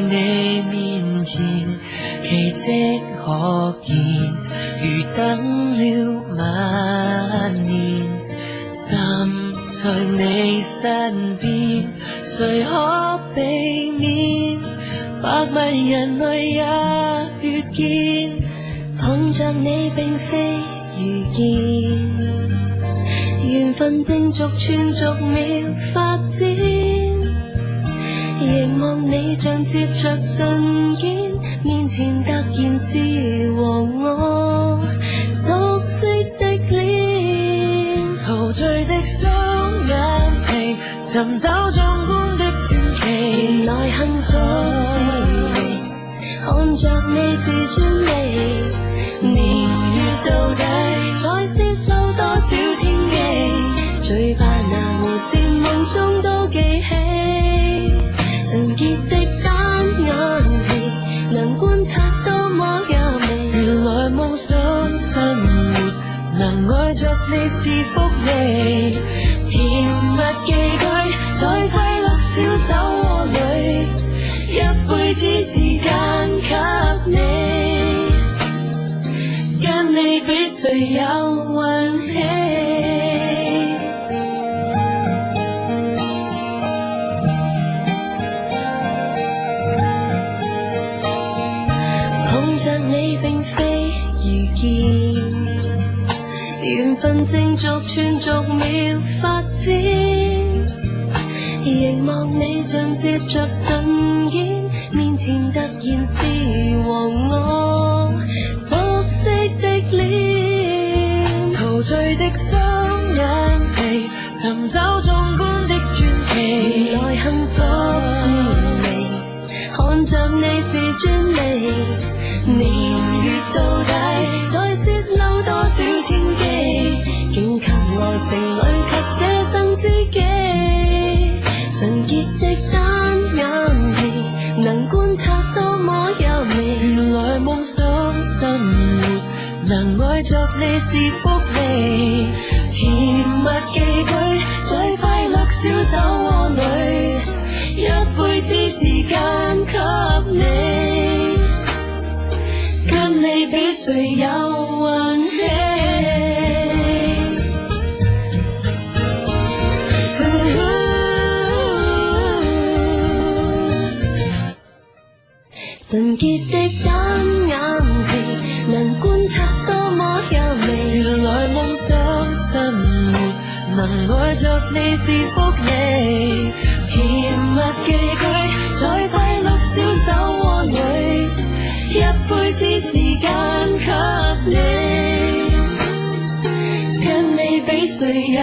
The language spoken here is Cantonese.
你面前，奇蹟可見，如等了萬年，站在你身邊，誰可避免？百萬人類也遇見，碰着你並非遇見，緣分正逐寸逐秒發展，凝望你像接着瞬間，面前突然是和我熟悉的臉，陶醉的雙眼皮，尋找壯觀的傳奇，原來幸福滋味，看着你是專利，年月到底再泄露多少天機，最怕那無線夢中都記起，純潔的單眼皮，能觀察多麼優美，原來夢想生活，能愛着你是福利，甜蜜寄居在快樂小酒窩裏，一輩子時間給你，跟你比誰有運氣。碰着你並非遇見，緣分正逐寸逐秒發展，凝望你像接着瞬間，面前突然是和我熟悉的臉，陶醉的雙眼皮，尋找壯觀的傳奇，原來幸福滋味，看着你是專利，年月到底再泄露多少天機，竟給愛情裏及這生知己，純潔的單眼皮，能觀察多麼優美，原來夢想生活，能愛着你是福利，甜蜜寄居在快樂小酒窩裏，一輩子時間給你，跟你比誰有運氣。純潔的單眼皮，能觀察多麼優美，原來夢想生活，能愛着你是福利，甜蜜寄居在快樂小酒窩裏，一輩子時間給你，跟你比誰有